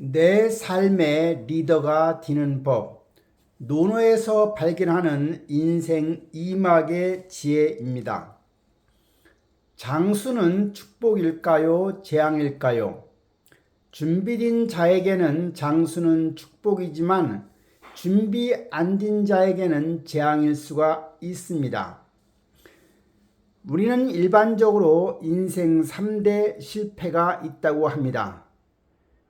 내 삶의 리더가 되는 법. 논어에서 발견하는 인생 2막의 지혜입니다. 장수는 축복일까요? 재앙일까요? 준비된 자에게는 장수는 축복이지만 준비 안 된 자에게는 재앙일 수가 있습니다. 우리는 일반적으로 인생 3대 실패가 있다고 합니다.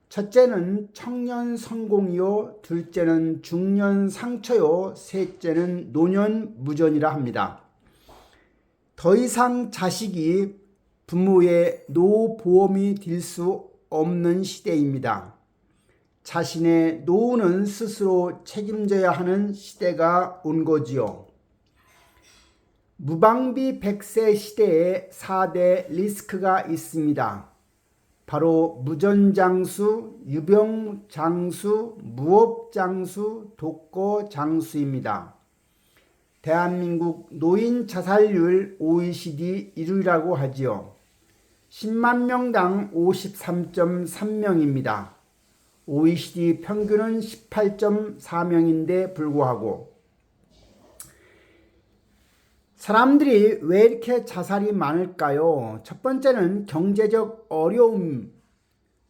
첫째는 청년 성공이요, 둘째는 중년 상처요, 셋째는 노년 무전이라 합니다. 더 이상 자식이 부모의 노보험이 될 수 없는 시대입니다. 자신의 노후는 스스로 책임져야 하는 시대가 온 거지요. 무방비 100세 시대에 4대 리스크가 있습니다. 바로 무전장수, 유병장수, 무업장수, 독거장수입니다. 대한민국 노인 자살률 OECD 1위라고 하지요. 10만 명당 53.3명입니다. OECD 평균은 18.4명인데 불구하고 사람들이 왜 이렇게 자살이 많을까요? 첫 번째는 경제적 어려움,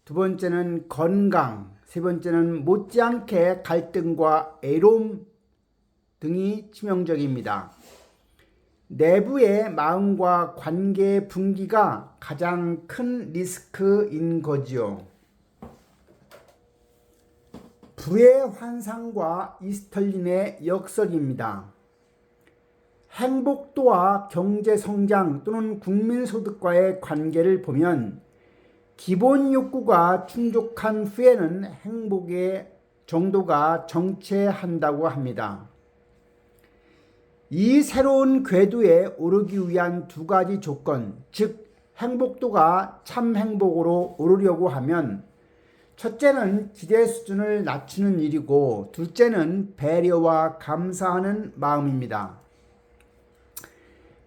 두 번째는 건강, 세 번째는 못지않게 갈등과 애로움 등이 치명적입니다. 내부의 마음과 관계의 분기가 가장 큰 리스크인 거지요. 부의 환상과 이스털린의 역설입니다. 행복도와 경제성장 또는 국민소득과의 관계를 보면 기본 욕구가 충족한 후에는 행복의 정도가 정체한다고 합니다. 이 새로운 궤도에 오르기 위한 두 가지 조건, 즉 행복도가 참 행복으로 오르려고 하면 첫째는 기대 수준을 낮추는 일이고 둘째는 배려와 감사하는 마음입니다.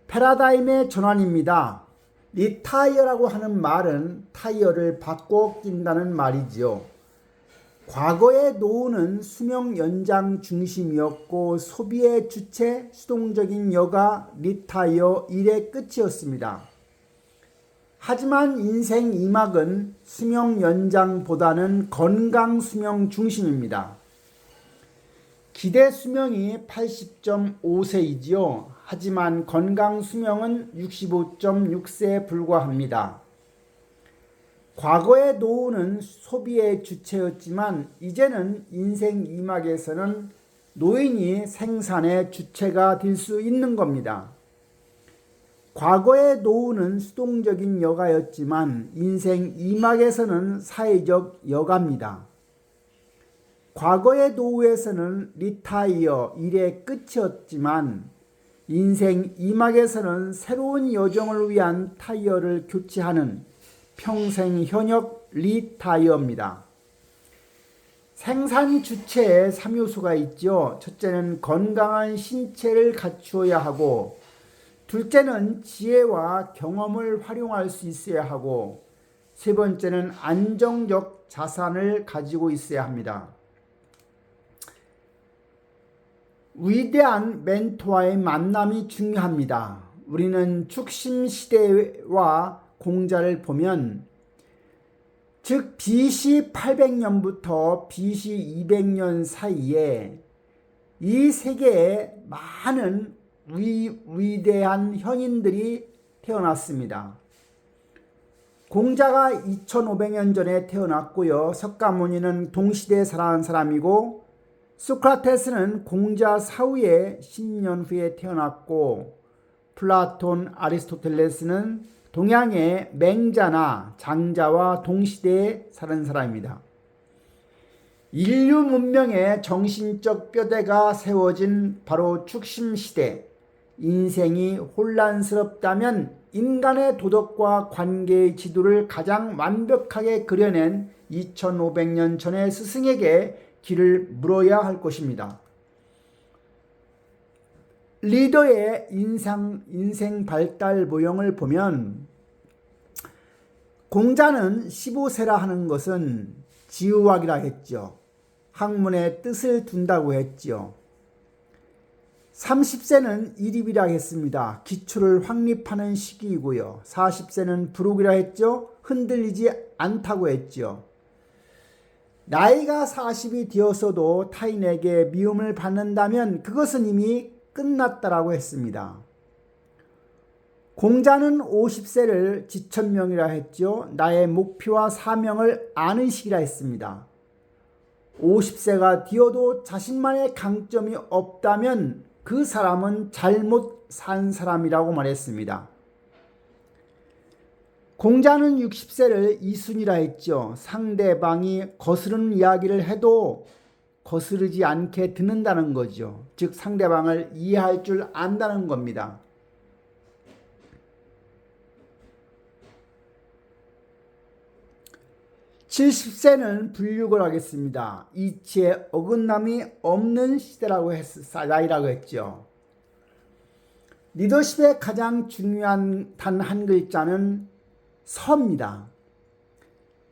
패러다임의 전환입니다. 리타이어라고 하는 말은 타이어를 바꿔 낀다는 말이지요. 과거의 노후는 수명 연장 중심이었고 소비의 주체, 수동적인 여가, 리타이어 일의 끝이었습니다. 하지만 인생 2막은 수명 연장보다는 건강 수명 중심입니다. 기대 수명이 80.5세이지요. 하지만 건강 수명은 65.6세에 불과합니다. 과거의 노후는 소비의 주체였지만 이제는 인생 2막에서는 노인이 생산의 주체가 될 수 있는 겁니다. 과거의 노후는 수동적인 여가였지만 인생 2막에서는 사회적 여가입니다. 과거의 노후에서는 리타이어, 일의 끝이었지만 인생 2막에서는 새로운 여정을 위한 타이어를 교체하는 평생 현역 리타이어입니다. 생산 주체에 3요소가 있죠. 첫째는 건강한 신체를 갖추어야 하고 둘째는 지혜와 경험을 활용할 수 있어야 하고 세 번째는 안정적 자산을 가지고 있어야 합니다. 위대한 멘토와의 만남이 중요합니다. 우리는 축심 시대와 공자를 보면 즉 BC 800년부터 BC 200년 사이에 이 세계에 많은 위대한 현인들이 태어났습니다. 공자가 2500년 전에 태어났고요. 석가모니는 동시대에 살아난 사람이고 소크라테스는 공자 사후에 10년 후에 태어났고 플라톤, 아리스토텔레스는 동양의 맹자나 장자와 동시대에 사는 사람입니다. 인류 문명의 정신적 뼈대가 세워진 바로 축심시대, 인생이 혼란스럽다면 인간의 도덕과 관계의 지도를 가장 완벽하게 그려낸 2500년 전의 스승에게 길을 물어야 할 것입니다. 리더의 인생 발달 모형을 보면 공자는 15세라 하는 것은 지우학이라 했죠. 학문에 뜻을 둔다고 했죠. 30세는 이립이라 했습니다. 기초를 확립하는 시기이고요. 40세는 부록이라 했죠. 흔들리지 않다고 했죠. 나이가 40이 되었어도 타인에게 미움을 받는다면 그것은 이미 끝났다라고 했습니다. 공자는 50세를 지천명이라 했죠. 나의 목표와 사명을 아는 시기라 했습니다. 50세가 되어도 자신만의 강점이 없다면 그 사람은 잘못 산 사람이라고 말했습니다. 공자는 60세를 이순이라 했죠. 상대방이 거스르는 이야기를 해도 거스르지 않게 듣는다는 거죠. 즉 상대방을 이해할 줄 안다는 겁니다. 70세는 불육을 하겠습니다. 이치에 어긋남이 없는 시대라고 나이라고 했죠. 리더십의 가장 중요한 단 한 글자는 서입니다.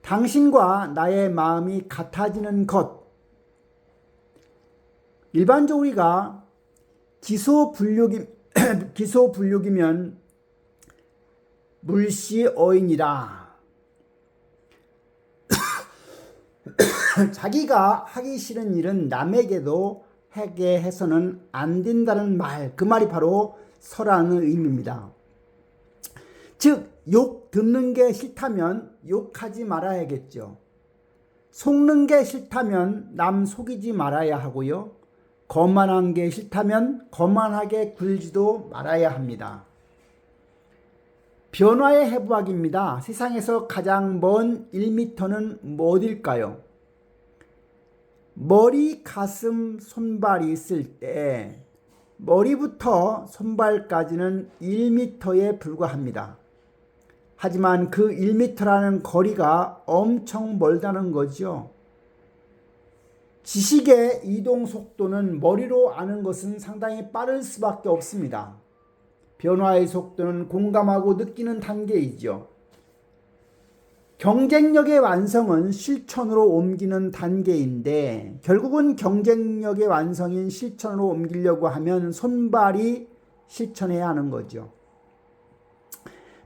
당신과 나의 마음이 같아지는 것. 일반적으로 우리가 기소불육이면 물시어인이라 자기가 하기 싫은 일은 남에게도 하게 해서는 안 된다는 말, 그 말이 바로 서라는 의미입니다. 즉 욕 듣는 게 싫다면 욕하지 말아야겠죠. 속는 게 싫다면 남 속이지 말아야 하고요. 거만한 게 싫다면 거만하게 굴지도 말아야 합니다. 변화의 해부학입니다. 세상에서 가장 먼 1m는 어딜까요? 머리, 가슴, 손발이 있을 때 머리부터 손발까지는 1m에 불과합니다. 하지만 그 1m라는 거리가 엄청 멀다는 거죠. 지식의 이동 속도는 머리로 아는 것은 상당히 빠를 수밖에 없습니다. 변화의 속도는 공감하고 느끼는 단계이죠. 경쟁력의 완성은 실천으로 옮기는 단계인데 결국은 경쟁력의 완성인 실천으로 옮기려고 하면 손발이 실천해야 하는 거죠.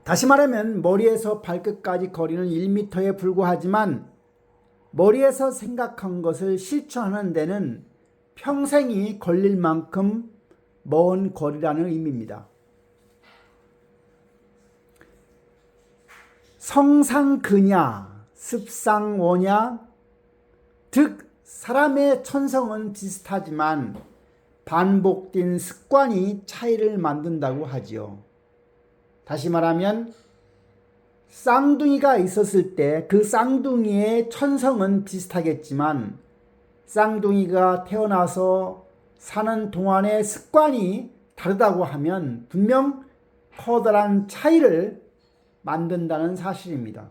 다시 말하면 머리에서 발끝까지 거리는 1m에 불과하지만 머리에서 생각한 것을 실천하는 데는 평생이 걸릴 만큼 먼 거리라는 의미입니다. 성상근야, 습상원야, 즉 사람의 천성은 비슷하지만 반복된 습관이 차이를 만든다고 하지요. 다시 말하면 쌍둥이가 있었을 때 그 쌍둥이의 천성은 비슷하겠지만 쌍둥이가 태어나서 사는 동안의 습관이 다르다고 하면 분명 커다란 차이를 만든다는 사실입니다.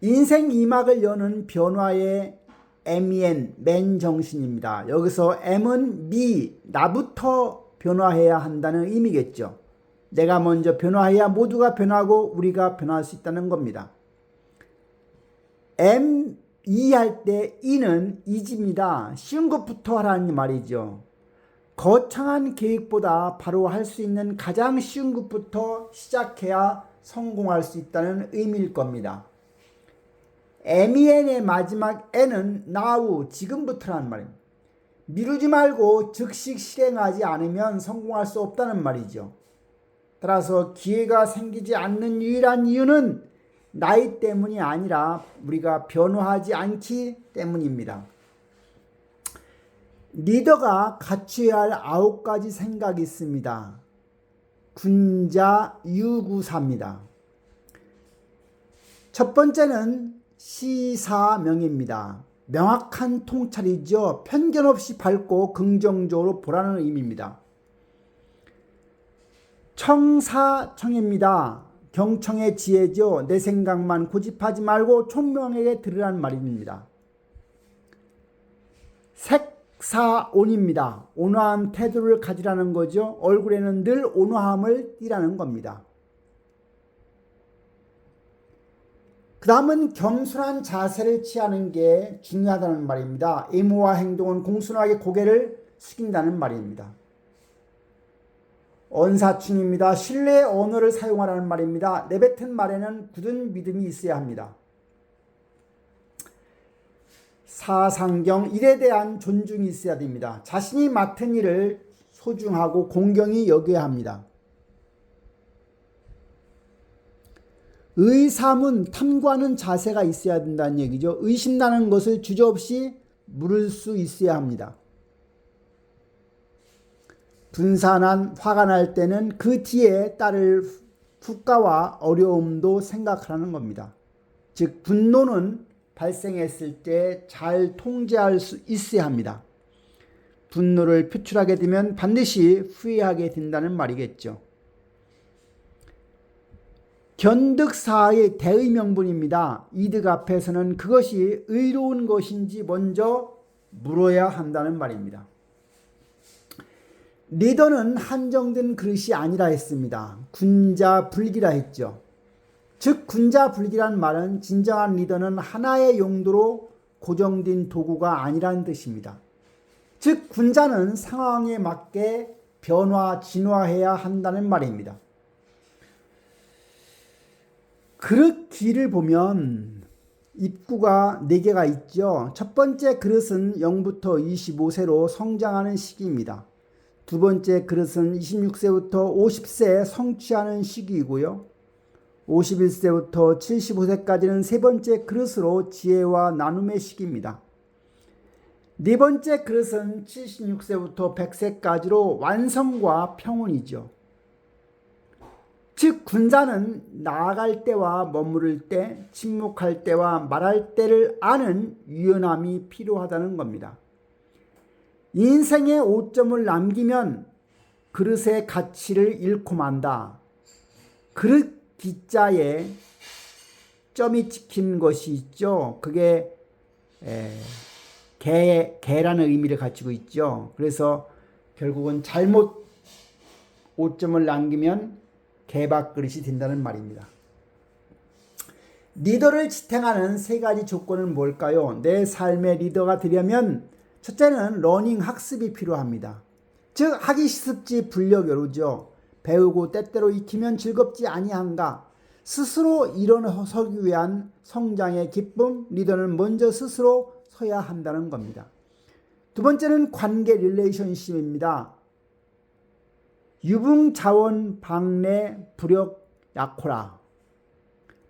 인생 2막을 여는 변화의 MEN, 맨 정신입니다. 여기서 M은 me, 나부터 변화해야 한다는 의미겠죠. 내가 먼저 변화해야 모두가 변하고 우리가 변할 수 있다는 겁니다. M, E 할 때 E는 이지입니다. 쉬운 것부터 하라는 말이죠. 거창한 계획보다 바로 할 수 있는 가장 쉬운 것부터 시작해야 성공할 수 있다는 의미일 겁니다. MEN의 마지막 N은 now, 지금부터라는 말입니다. 미루지 말고 즉시 실행하지 않으면 성공할 수 없다는 말이죠. 따라서 기회가 생기지 않는 유일한 이유는 나이 때문이 아니라 우리가 변화하지 않기 때문입니다. 리더가 갖춰야 할 9가지 생각이 있습니다. 군자 유구사입니다. 첫 번째는 시사명입니다. 명확한 통찰이죠. 편견 없이 밝고 긍정적으로 보라는 의미입니다. 청사청입니다. 경청의 지혜죠. 내 생각만 고집하지 말고 총명에게 들으라는 말입니다. 색사온입니다. 온화한 태도를 가지라는 거죠. 얼굴에는 늘 온화함을 띠라는 겁니다. 그 다음은 겸손한 자세를 취하는 게 중요하다는 말입니다. 의무와 행동은 공손하게 고개를 숙인다는 말입니다. 언사충입니다. 신뢰의 언어를 사용하라는 말입니다. 내뱉은 말에는 굳은 믿음이 있어야 합니다. 사상경, 일에 대한 존중이 있어야 됩니다. 자신이 맡은 일을 소중하고 공경히 여겨야 합니다. 의삼은 탐구하는 자세가 있어야 된다는 얘기죠. 의심나는 것을 주저없이 물을 수 있어야 합니다. 분산한 화가 날 때는 그 뒤에 따를 후과와 어려움도 생각하라는 겁니다. 즉 분노는 발생했을 때 잘 통제할 수 있어야 합니다. 분노를 표출하게 되면 반드시 후회하게 된다는 말이겠죠. 견득사의 대의명분입니다. 이득 앞에서는 그것이 의로운 것인지 먼저 물어야 한다는 말입니다. 리더는 한정된 그릇이 아니라 했습니다. 군자불기라 했죠. 즉 군자불기란 말은 진정한 리더는 하나의 용도로 고정된 도구가 아니라는 뜻입니다. 즉 군자는 상황에 맞게 변화, 진화해야 한다는 말입니다. 그릇 길을 보면 입구가 4개가 있죠. 첫 번째 그릇은 0부터 25세로 성장하는 시기입니다. 두 번째 그릇은 26세부터 50세에 성취하는 시기이고요. 51세부터 75세까지는 세 번째 그릇으로 지혜와 나눔의 시기입니다. 네 번째 그릇은 76세부터 100세까지로 완성과 평온이죠. 즉 군자는 나아갈 때와 머무를 때, 침묵할 때와 말할 때를 아는 유연함이 필요하다는 겁니다. 인생의 오점을 남기면 그릇의 가치를 잃고 만다. 그릇 기자에 점이 찍힌 것이 있죠. 그게 개라는 의미를 가지고 있죠. 그래서 결국은 잘못 오점을 남기면 개밥그릇이 된다는 말입니다. 리더를 지탱하는 3가지 조건은 뭘까요? 내 삶의 리더가 되려면 첫째는 러닝 학습이 필요합니다. 즉 하기 실습지 불력여루죠. 배우고 때때로 익히면 즐겁지 아니한가. 스스로 일어서기 위한 성장의 기쁨, 리더는 먼저 스스로 서야 한다는 겁니다. 두 번째는 관계 릴레이션십입니다. 유붕자원 방래 불역 약호라.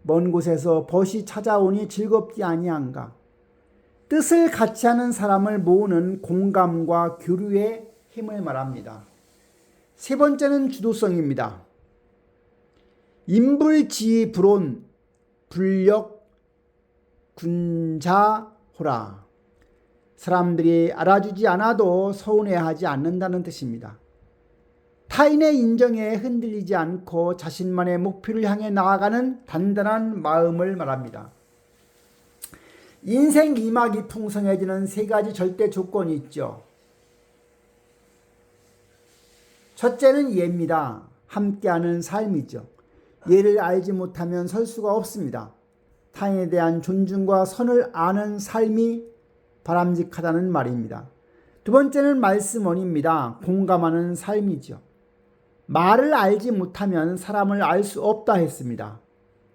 먼 곳에서 벗이 찾아오니 즐겁지 아니한가. 뜻을 같이 하는 사람을 모으는 공감과 교류의 힘을 말합니다. 세 번째는 주도성입니다. 인불지불온 불역 군자호라. 사람들이 알아주지 않아도 서운해하지 않는다는 뜻입니다. 타인의 인정에 흔들리지 않고 자신만의 목표를 향해 나아가는 단단한 마음을 말합니다. 인생 이막이 풍성해지는 3가지 절대 조건이 있죠. 첫째는 예입니다. 함께하는 삶이죠. 예를 알지 못하면 설 수가 없습니다. 타인에 대한 존중과 선을 아는 삶이 바람직하다는 말입니다. 두 번째는 말씀원입니다. 공감하는 삶이죠. 말을 알지 못하면 사람을 알 수 없다 했습니다.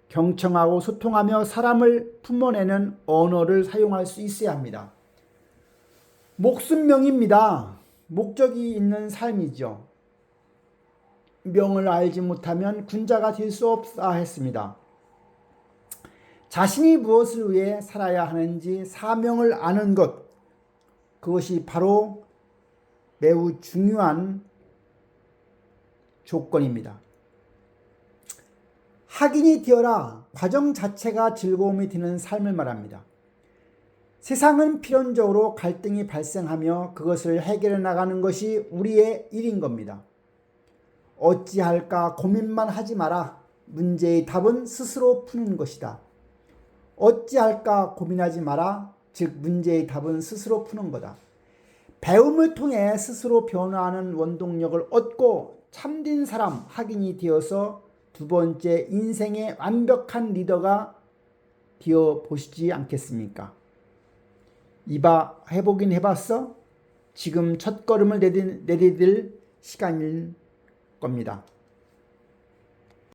경청하고 소통하며 사람을 품어내는 언어를 사용할 수 있어야 합니다. 목숨명입니다. 목적이 있는 삶이죠. 명을 알지 못하면 군자가 될 수 없다 했습니다. 자신이 무엇을 위해 살아야 하는지 사명을 아는 것, 그것이 바로 매우 중요한 조건입니다. 학인이 되어라. 과정 자체가 즐거움이 드는 삶을 말합니다. 세상은 필연적으로 갈등이 발생하며 그것을 해결해 나가는 것이 우리의 일인 겁니다. 어찌할까 고민만 하지 마라. 문제의 답은 스스로 푸는 것이다. 어찌할까 고민하지 마라. 즉 문제의 답은 스스로 푸는 거다. 배움을 통해 스스로 변화하는 원동력을 얻고 참된 사람, 학인이 되어서 두 번째 인생의 완벽한 리더가 기어 보시지 않겠습니까? 이봐, 해보긴 해봤어? 지금 첫 걸음을 내디딜 시간일 겁니다.